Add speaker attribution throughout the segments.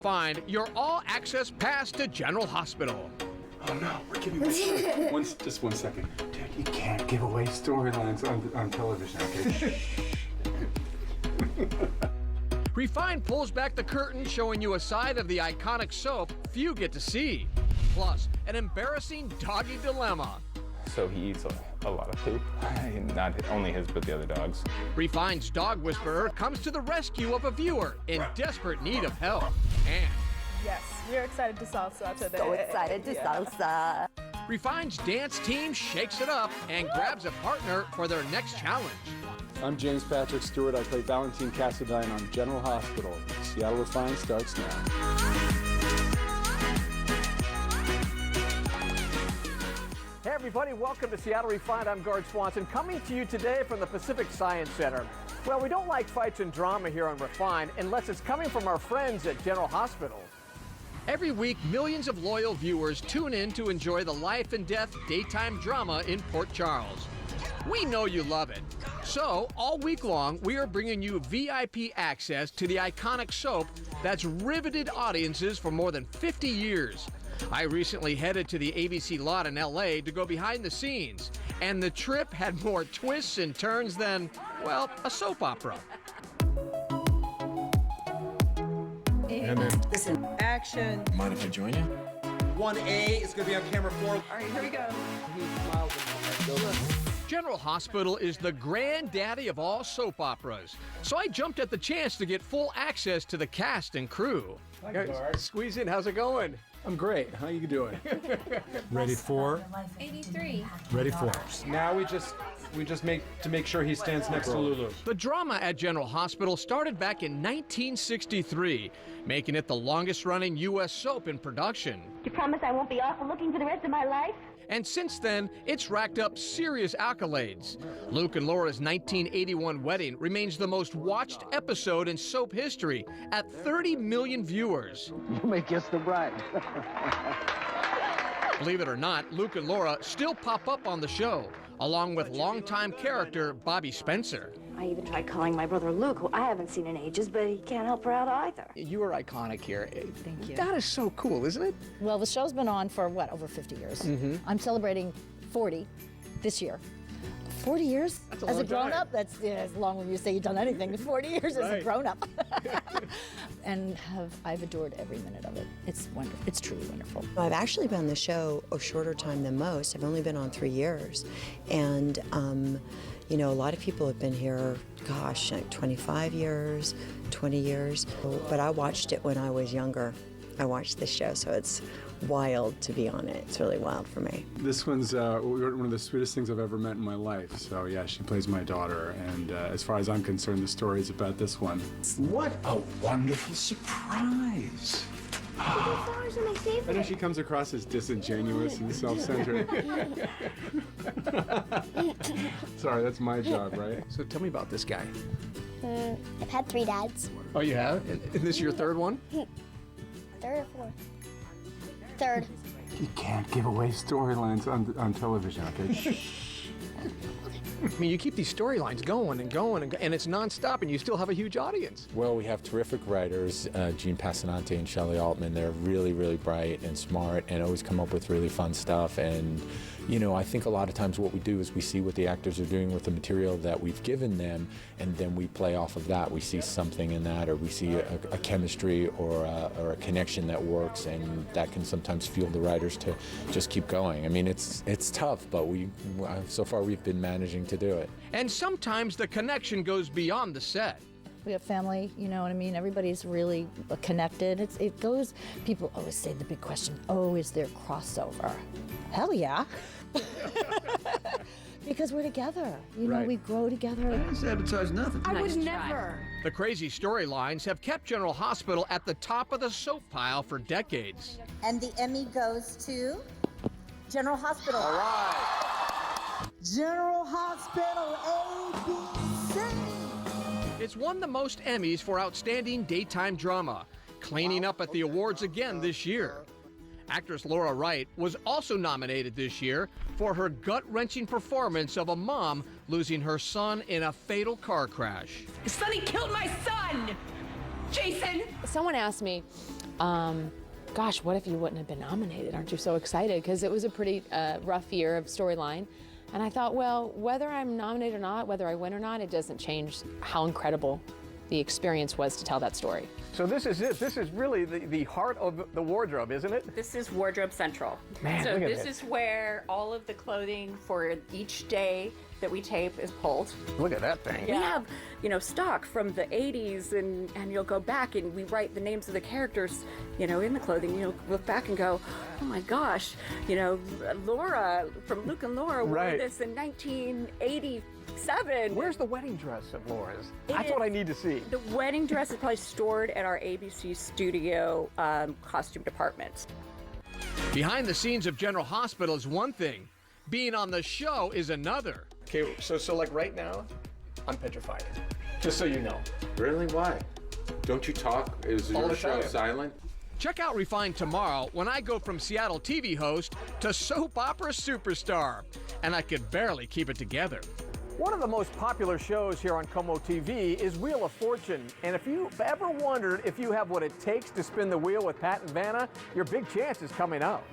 Speaker 1: Find your all-access pass to General Hospital.
Speaker 2: Oh no, we're giving away just 1 second. Dude, you can't give away storylines on television, okay?
Speaker 1: Refined pulls back the curtain, showing you a side of the iconic soap few get to see. Plus, an embarrassing doggy dilemma.
Speaker 3: So he eats a lot of poop. Not only his, but the other dogs.
Speaker 1: Refined's dog whisperer comes to the rescue of a viewer in desperate need of help. And
Speaker 4: Yes, we're excited to salsa today.
Speaker 5: So excited to salsa.
Speaker 1: Refined's dance team shakes it up and grabs a partner for their next challenge.
Speaker 2: I'm James Patrick Stewart. I play Valentine Cassadine on General Hospital. Seattle Refined starts now.
Speaker 1: Hey everybody, welcome to Seattle Refined. I'm Gord Swanson, coming to you today from the Pacific Science Center. Well, we don't like fights and drama here on Refined unless it's coming from our friends at General Hospital. Every week, millions of loyal viewers tune in to enjoy the life and death daytime drama in Port Charles. We know you love it. So, all week long, we are bringing you VIP access to the iconic soap that's riveted audiences for more than 50 years. I recently headed to the ABC lot in LA to go behind the scenes, and the trip had more twists and turns than, well, a soap opera.
Speaker 6: And then,
Speaker 4: Listen, action.
Speaker 6: mind if I join you?
Speaker 7: 1A is going to be on camera 4.
Speaker 4: All right, here we go.
Speaker 1: General Hospital is the granddaddy of all soap operas, so I jumped at the chance to get full access to the cast and crew. Squeeze in, how's it going?
Speaker 2: I'm great. How you doing?
Speaker 6: Ready for?
Speaker 8: 83.
Speaker 6: Ready for.
Speaker 2: Now we just make sure he stands next to Lulu.
Speaker 1: The drama at General Hospital started back in 1963, making it the longest-running U.S. soap in production.
Speaker 5: You promise I won't be awful looking for the rest of my life?
Speaker 1: And since then, it's racked up serious accolades. Luke and Laura's 1981 wedding remains the most watched episode in soap history at 30 million viewers.
Speaker 7: You may guess the bride.
Speaker 1: Believe it or not, Luke and Laura still pop up on the show, along with longtime character Bobby Spencer.
Speaker 5: I even tried calling my brother Luke, who I haven't seen in ages, but he can't help her out either.
Speaker 1: You are iconic here.
Speaker 8: Thank you.
Speaker 1: That is so cool, isn't it?
Speaker 8: Well, the show's been on for, what, over 50 years? I'm celebrating 40 this year. 40 years
Speaker 1: That's a
Speaker 8: as a
Speaker 1: long
Speaker 8: grown-up? That's as long when you say you've done anything. 40 years as a grown-up. And I've adored every minute of it. It's wonderful. It's truly wonderful.
Speaker 9: I've actually been on the show a shorter time than most. I've only been on 3 years. And, you know, a lot of people have been here, gosh, like 25 years, 20 years. But I watched it when I was younger. I watched this show, so it's wild to be on it. It's really wild for me.
Speaker 2: This one's one of the sweetest things I've ever met in my life. So yeah, she plays my daughter, and as far as I'm concerned, the story is about this one.
Speaker 6: What a wonderful surprise.
Speaker 9: Flowers are my favorite.
Speaker 2: I know she comes across as disingenuous and self-centered. Sorry, that's my job, right?
Speaker 1: So tell me about this guy.
Speaker 10: I've had 3 dads.
Speaker 1: Oh, you have? And this is your third one?
Speaker 10: 3rd or 4th? 3rd.
Speaker 2: You can't give away storylines on television, okay?
Speaker 1: I mean, you keep these storylines going and going, and it's nonstop, and you still have a huge audience.
Speaker 3: Well, we have terrific writers, Gene Passanante and Shelley Altman. They're really, really bright and smart and always come up with really fun stuff. And, you know, I think a lot of times what we do is we see what the actors are doing with the material that we've given them, and then we play off of that. We see something in that, or we see a chemistry or a connection that works, and that can sometimes fuel the writers to just keep going. I mean, it's tough, but so far we've been managing to do it.
Speaker 1: And sometimes the connection goes beyond the set.
Speaker 8: We have family, you know what I mean? Everybody's really connected. People always say the big question, oh, is there crossover? Hell yeah. Because we're together. You know, we grow together.
Speaker 7: I didn't sabotage nothing.
Speaker 4: I would never.
Speaker 1: The crazy storylines have kept General Hospital at the top of the soap pile for decades.
Speaker 10: And the Emmy goes to General Hospital.
Speaker 7: All right.
Speaker 10: General Hospital ABC.
Speaker 1: It's won the most Emmys for Outstanding Daytime Drama, cleaning up at the awards again this year. Actress Laura Wright was also nominated this year for her gut-wrenching performance of a mom losing her son in a fatal car crash.
Speaker 4: Sonny killed my son! Jason!
Speaker 11: Someone asked me, Gosh, what if you wouldn't have been nominated? Aren't you so excited? Because it was a pretty rough year of storyline. And I thought, well, whether I'm nominated or not, whether I win or not, it doesn't change how incredible the experience was to tell that story.
Speaker 1: So this is it. This is really the heart of the wardrobe, isn't it?
Speaker 12: This is Wardrobe Central.
Speaker 1: Man,
Speaker 12: so
Speaker 1: look at
Speaker 12: this is where all of the clothing for each day that we tape is pulled.
Speaker 1: Look at that thing.
Speaker 12: We have, stock from the 80s, and you'll go back and we write the names of the characters, in the clothing. You'll look back and go, oh my gosh, Laura from Luke and Laura wore this in 1987.
Speaker 1: Where's the wedding dress of Laura's? That's what I need to see.
Speaker 12: The wedding dress is probably stored at our ABC studio costume department.
Speaker 1: Behind the scenes of General Hospital is one thing. Being on the show is another. Okay, so like right now, I'm petrified. Just so you know.
Speaker 3: Really? Why? Don't you talk? Is
Speaker 1: All
Speaker 3: your
Speaker 1: the
Speaker 3: show
Speaker 1: time.
Speaker 3: silent?
Speaker 1: Check out Refined tomorrow when I go from Seattle TV host to soap opera superstar. And I could barely keep it together. One of the most popular shows here on Como TV is Wheel of Fortune. And if you've ever wondered if you have what it takes to spin the wheel with Pat and Vanna, your big chance is coming up.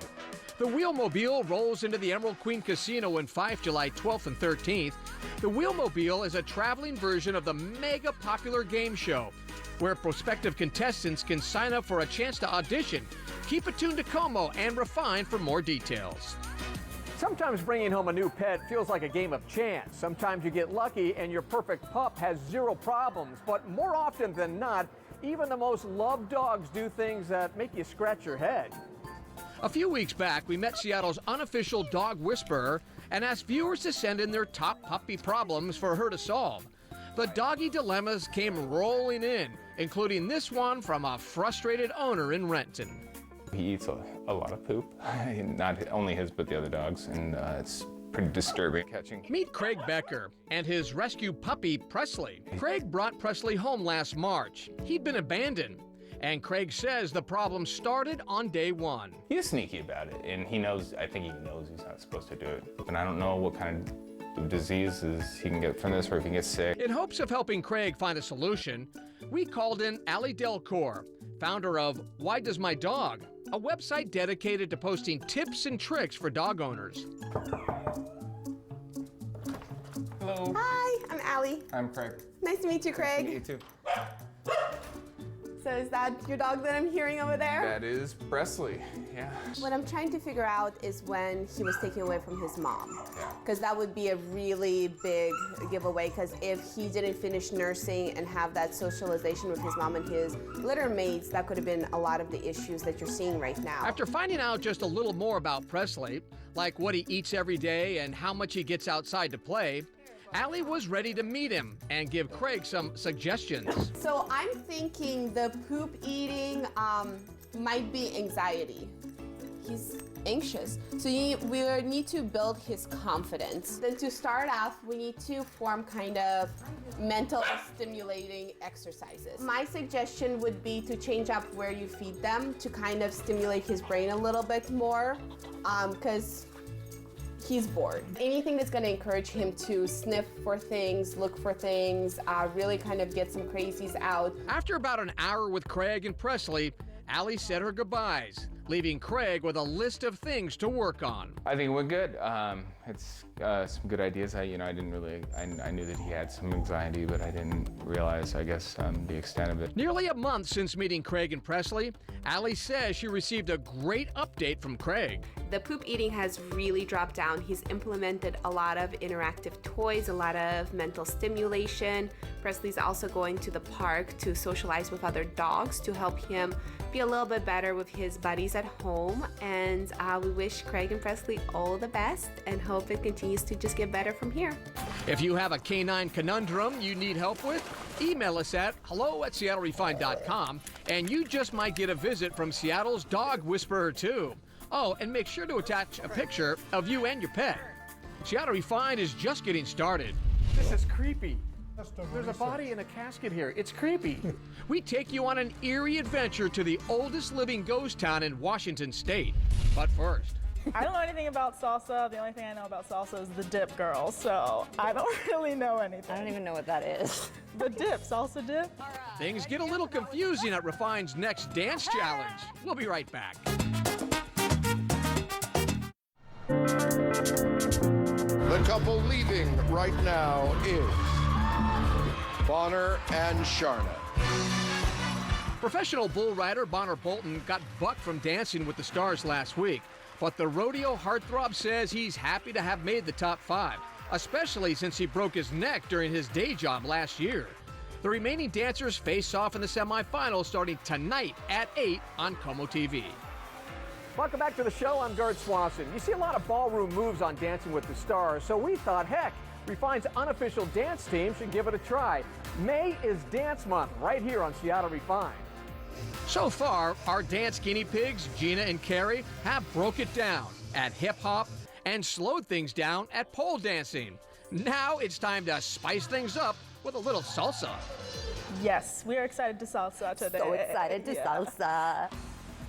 Speaker 1: The Wheelmobile rolls into the Emerald Queen Casino in Fife, July 12th and 13th. The Wheelmobile is a traveling version of the mega popular game show, where prospective contestants can sign up for a chance to audition. Keep it tuned to Como and Refined for more details. Sometimes bringing home a new pet feels like a game of chance. Sometimes you get lucky and your perfect pup has zero problems. But more often than not, even the most loved dogs do things that make you scratch your head. A few weeks back, we met Seattle's unofficial dog whisperer and asked viewers to send in their top puppy problems for her to solve. The doggy dilemmas came rolling in, including this one from a frustrated owner in Renton.
Speaker 13: He eats a lot of poop, not only his but the other dogs, and it's pretty disturbing catching.
Speaker 1: Meet Craig Becker and his rescue puppy, Presley. Craig brought Presley home last March. He'd been abandoned. And Craig says the problem started on day one.
Speaker 13: He's sneaky about it, and I think he knows he's not supposed to do it. And I don't know what kind of diseases he can get from this, or if he gets sick.
Speaker 1: In hopes of helping Craig find a solution, we called in Ali Delcourt, founder of Why Does My Dog, a website dedicated to posting tips and tricks for dog owners.
Speaker 13: Hello.
Speaker 14: Hi, I'm Allie.
Speaker 13: I'm Craig.
Speaker 14: Nice to meet you, Craig.
Speaker 13: Nice to meet you too.
Speaker 14: So is that your dog that I'm hearing over there?
Speaker 13: That is Presley, yeah.
Speaker 14: What I'm trying to figure out is when he was taken away from his mom. Because that would be a really big giveaway, because if he didn't finish nursing and have that socialization with his mom and his litter mates, that could have been a lot of the issues that you're seeing right now.
Speaker 1: After finding out just a little more about Presley, like what he eats every day and how much he gets outside to play, Allie was ready to meet him and give Craig some suggestions.
Speaker 14: So I'm thinking the poop eating might be anxiety. He's anxious. So we need to build his confidence. Then to start off, we need to form kind of mental stimulating exercises. My suggestion would be to change up where you feed them to kind of stimulate his brain a little bit more, because he's bored. Anything that's going to encourage him to sniff for things, look for things, really kind of get some crazies out.
Speaker 1: After about an hour with Craig and Presley, Allie said her goodbyes, leaving Craig with a list of things to work on.
Speaker 13: I think it went good. It's some good ideas. I knew that he had some anxiety, but I didn't realize, I guess, the extent of it.
Speaker 1: Nearly a month since meeting Craig and Presley, Allie says she received a great update from Craig.
Speaker 14: The poop eating has really dropped down. He's implemented a lot of interactive toys, a lot of mental stimulation. Presley's also going to the park to socialize with other dogs to help him be a little bit better with his buddies at home. And we wish Craig and Presley all the best and hope it continues to just get better from here.
Speaker 1: If you have a canine conundrum you need help with, email us at hello@seattlerefined.com and you just might get a visit from Seattle's dog whisperer too. Oh, and make sure to attach a picture of you and your pet. Seattle Refined is just getting started. This is creepy. There's a body in a casket here. It's creepy. We take you on an eerie adventure to the oldest living ghost town in Washington State. But first,
Speaker 4: I don't know anything about salsa. The only thing I know about salsa is the dip, girl. So I don't really know anything.
Speaker 8: I don't even know what that is.
Speaker 4: The dip, salsa dip.
Speaker 1: Things get a little confusing at Refine's next dance challenge. We'll be right back.
Speaker 15: The couple leaving right now is Bonner and Sharna.
Speaker 1: Professional bull rider Bonner Bolton got bucked from Dancing with the Stars last week, but the rodeo heartthrob says he's happy to have made the top 5, especially since he broke his neck during his day job last year. The remaining dancers face off in the semifinals starting tonight at 8 on Como TV. Welcome back to the show. I'm Gard Swanson. You see a lot of ballroom moves on Dancing with the Stars, so we thought, heck, Refine's unofficial dance team should give it a try. May is Dance Month right here on Seattle Refined. So far, our dance guinea pigs, Gina and Carrie, have broke it down at hip-hop and slowed things down at pole dancing. Now it's time to spice things up with a little salsa.
Speaker 4: Yes, we are excited to salsa today.
Speaker 8: So excited to salsa.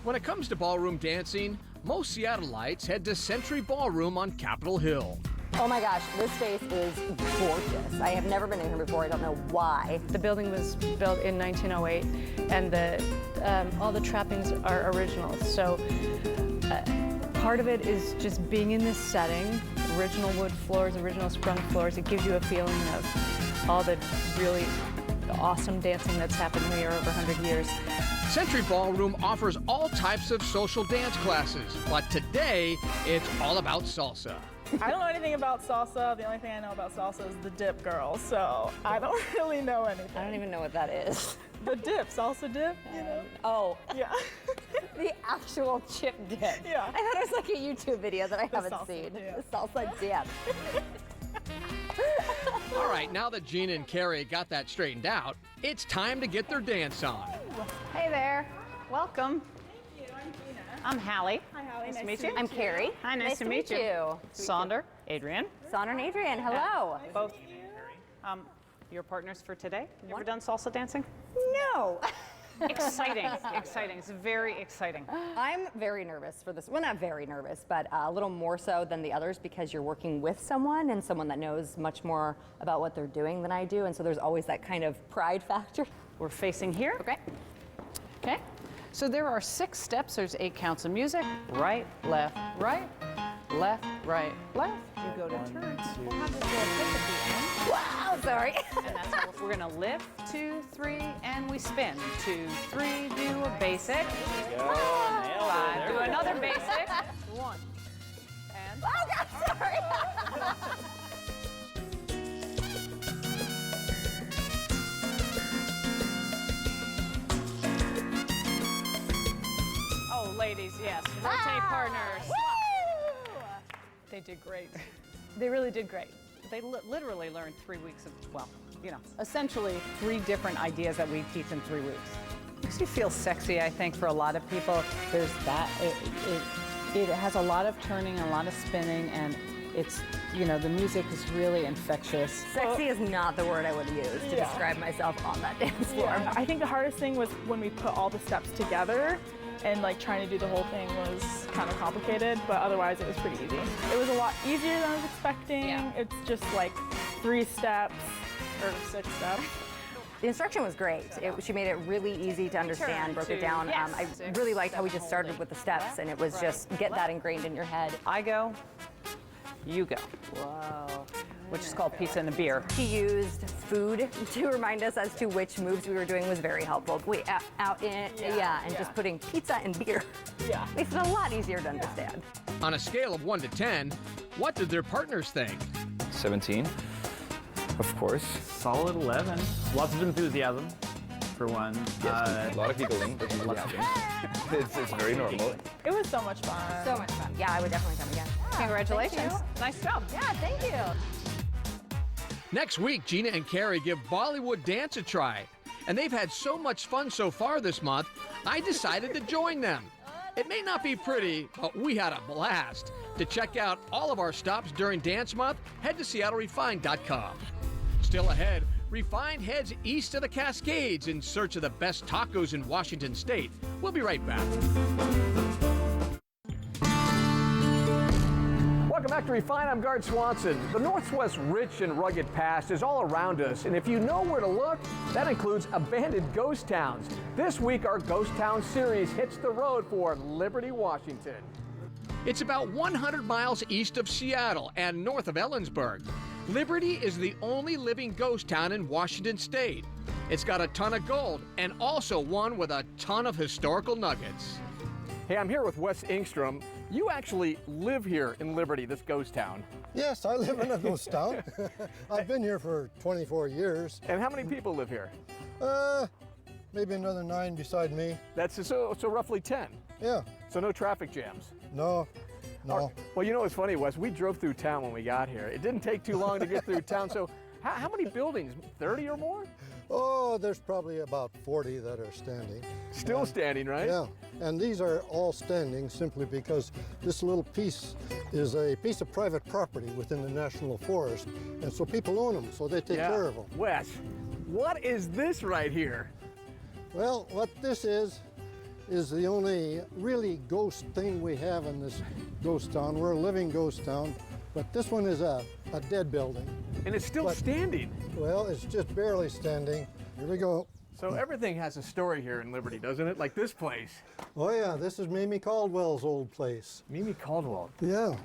Speaker 1: When it comes to ballroom dancing, most Seattleites head to Century Ballroom on Capitol Hill.
Speaker 8: Oh my gosh, this space is gorgeous. I have never been in here before. I don't know why.
Speaker 16: The building was built in 1908, and all the trappings are original. So part of it is just being in this setting, original wood floors, original sprung floors. It gives you a feeling of all the really awesome dancing that's happened here over 100 years.
Speaker 1: Century Ballroom offers all types of social dance classes, but today it's all about salsa.
Speaker 4: I don't know anything about salsa. The only thing I know about salsa is the dip, girl. So I don't really know anything.
Speaker 8: I don't even know what that is.
Speaker 4: The dip, salsa dip, you know?
Speaker 8: Oh.
Speaker 4: Yeah.
Speaker 8: The actual chip dip.
Speaker 4: Yeah.
Speaker 8: I thought it was like a YouTube video that I haven't
Speaker 4: salsa
Speaker 8: seen.
Speaker 4: dip.
Speaker 8: The salsa dip.
Speaker 1: All right, now that Gina and Carrie got that straightened out, it's time to get their dance on.
Speaker 17: Hey there. Welcome. I'm Hallie.
Speaker 4: Hi, Hallie.
Speaker 17: Nice to meet you.
Speaker 8: I'm Carrie.
Speaker 17: Hi, nice to meet you. Sonder, Adrian.
Speaker 8: Sonder and Adrian, hello.
Speaker 17: Both. Your partners for today. You ever done salsa dancing?
Speaker 8: No.
Speaker 17: Exciting, exciting. It's very exciting.
Speaker 8: I'm very nervous for this. Well, not very nervous, but a little more so than the others because you're working with someone and someone that knows much more about what they're doing than I do. And so there's always that kind of pride factor.
Speaker 17: We're facing here.
Speaker 8: Okay.
Speaker 17: Okay. So there are 6 steps. There's 8 counts of music. Right, left, right, left, right, left. You go to turns. We'll have this little kick at the end.
Speaker 8: Wow, sorry.
Speaker 17: And that's how we're gonna lift, 2, 3, and we spin. 2, 3, do a basic. 5, do another basic. 1. And
Speaker 8: Oh, God, sorry.
Speaker 17: oh, ladies, yes. Rotate partners. They did great. They really did great. They literally learned 3 weeks of, well, you know, essentially 3 different ideas that we teach in 3 weeks. Makes you feel sexy, I think, for a lot of people. There's that. It has a lot of turning, a lot of spinning, and it's, you know, the music is really infectious.
Speaker 8: Sexy is not the word I would use to describe myself on that dance floor.
Speaker 4: Yeah. I think the hardest thing was when we put all the steps together and like trying to do the whole thing was kind of complicated, but otherwise it was pretty easy. It was a lot easier than I was expecting.
Speaker 8: Yeah.
Speaker 4: It's just like 3 steps or 6 steps.
Speaker 8: The instruction was great. She made it really easy to understand, broke it down.
Speaker 17: Yes.
Speaker 8: I really liked how we just started with the steps, and it was just get that ingrained in your head.
Speaker 17: I go, you go. Whoa. Which is called pizza and a beer.
Speaker 8: She used food to remind us as to which moves we were doing was very helpful. We out in, and just putting pizza and beer makes it a lot easier to understand.
Speaker 1: On a scale of 1 to 10, what did their partners think?
Speaker 18: 17, of course.
Speaker 19: Solid 11. Lots of enthusiasm, for one.
Speaker 18: Yes, a lot of giggling, which is it's very normal.
Speaker 4: It was so much fun.
Speaker 8: So much fun. Yeah, I would definitely come again.
Speaker 17: Congratulations. Nice job.
Speaker 8: Yeah, thank you.
Speaker 1: Next week, Gina and Carrie give Bollywood dance a try. And they've had so much fun so far this month, I decided to join them. It may not be pretty, but we had a blast. To check out all of our stops during Dance Month, head to SeattleRefined.com. Still ahead, Refined heads east of the Cascades in search of the best tacos in Washington State. We'll be right back. Welcome back to Refine. I'm Gard Swanson. The Northwest's rich and rugged past is all around us, and if you know where to look, that includes abandoned ghost towns. This week, our Ghost Town series hits the road for Liberty, Washington. It's about 100 miles east of Seattle and north of Ellensburg. Liberty is the only living ghost town in Washington State. It's got a ton of gold and also one with a ton of historical nuggets. Hey, I'm here with Wes Engstrom. You actually live here in Liberty, this ghost town.
Speaker 20: Yes, I live in a ghost town. I've been here for 24 years.
Speaker 1: And how many people live here?
Speaker 20: Maybe another 9 beside me.
Speaker 1: That's so roughly 10.
Speaker 20: Yeah.
Speaker 1: So no traffic jams.
Speaker 20: No.
Speaker 1: Well, you know what's funny, Wes? We drove through town when we got here. It didn't take too long to get through town. So how many buildings? 30 or more?
Speaker 20: Oh, there's probably about 40 that are standing.
Speaker 1: Still standing, right?
Speaker 20: Yeah, and these are all standing simply because this little piece is a piece of private property within the National Forest, and so people own them, so they take care of them.
Speaker 1: Wes, what is this right here?
Speaker 20: Well, what this is the only really ghost thing we have in this ghost town. We're a living ghost town, but this one is a dead building.
Speaker 1: And it's still standing.
Speaker 20: Well, it's just barely standing. Here we go.
Speaker 1: So everything has a story here in Liberty, doesn't it? Like this place.
Speaker 20: Oh yeah, this is Mimi Caldwell's old place.
Speaker 1: Mimi Caldwell?
Speaker 20: Yeah.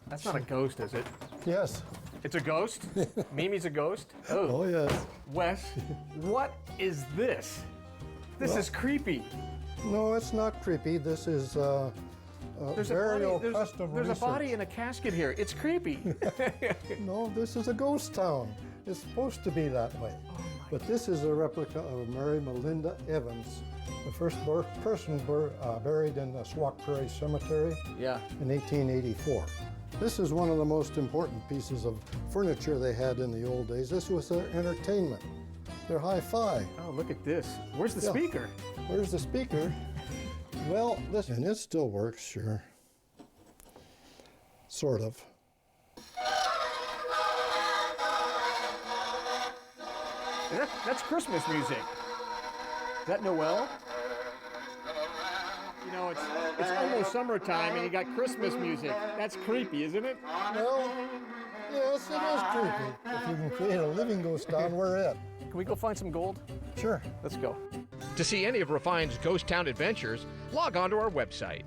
Speaker 1: That's not a ghost, is it?
Speaker 20: Yes.
Speaker 1: It's a ghost? Mimi's a ghost?
Speaker 20: Oh yes.
Speaker 1: Wes, what is this? This is creepy.
Speaker 20: No, it's not creepy. This is burial custom
Speaker 1: There's a
Speaker 20: research.
Speaker 1: body in a casket here. It's creepy.
Speaker 20: No, this is a ghost town. It's supposed to be that way. But this is a replica of Mary Melinda Evans, the first person buried in the Swauk Prairie Cemetery in 1884. This is one of the most important pieces of furniture they had in the old days. This was their entertainment, their hi-fi.
Speaker 1: Oh, look at this. Where's the speaker?
Speaker 20: Where's the speaker? Well, listen, it still works, sure. Sort of.
Speaker 1: That's Christmas music. Is that Noel? You know, it's almost summertime and you got Christmas music. That's creepy, isn't it?
Speaker 20: Well, yes, it is creepy. If you can create a living ghost town, we're it.
Speaker 1: Can we go find some gold?
Speaker 20: Sure.
Speaker 1: Let's go. To see any of Refine's Ghost Town adventures, log on to our website.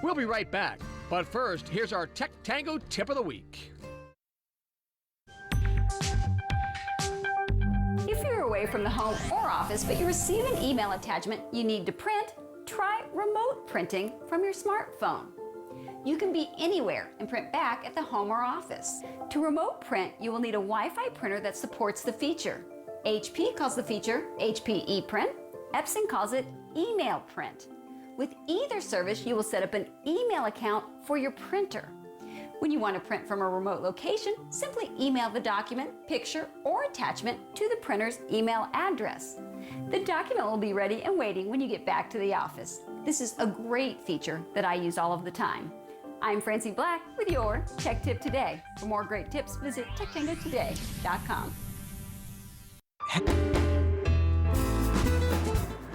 Speaker 1: We'll be right back, but first, here's our Tech Tango Tip of the Week.
Speaker 21: If you're away from the home or office, but you receive an email attachment you need to print, try remote printing from your smartphone. You can be anywhere and print back at the home or office. To remote print, you will need a Wi-Fi printer that supports the feature. HP calls the feature HP ePrint. Epson calls it email print. With either service, you will set up an email account for your printer. When you want to print from a remote location, simply email the document, picture, or attachment to the printer's email address. The document will be ready and waiting when you get back to the office. This is a great feature that I use all of the time. I'm Francie Black with your Tech Tip Today. For more great tips, visit techtangotoday.com.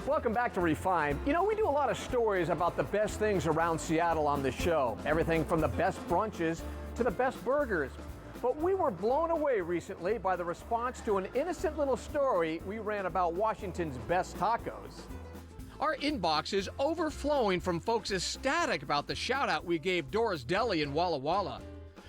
Speaker 1: Welcome back to Refine. You know, we do a lot of stories about the best things around Seattle on this show. Everything from the best brunches to the best burgers. But we were blown away recently by the response to an innocent little story we ran about Washington's best tacos. Our inbox is overflowing from folks ecstatic about the shout-out we gave Dora's Deli in Walla Walla.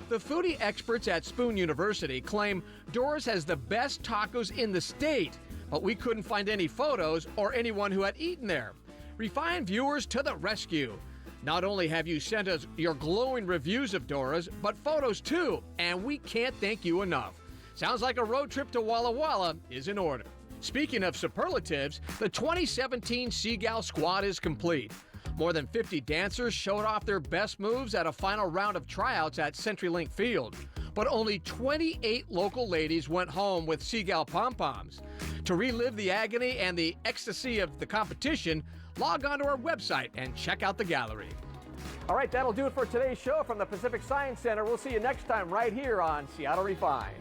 Speaker 1: The foodie experts at Spoon University claim Dora's has the best tacos in the state, but we couldn't find any photos or anyone who had eaten there. Refine viewers to the rescue. Not only have you sent us your glowing reviews of Dora's, but photos too, and we can't thank you enough. Sounds like a road trip to Walla Walla is in order. Speaking of superlatives, the 2017 Seagal squad is complete. More than 50 dancers showed off their best moves at a final round of tryouts at CenturyLink Field. But only 28 local ladies went home with Seagal pom-poms. To relive the agony and the ecstasy of the competition, log on to our website and check out the gallery. All right, that'll do it for today's show from the Pacific Science Center. We'll see you next time right here on Seattle Refined.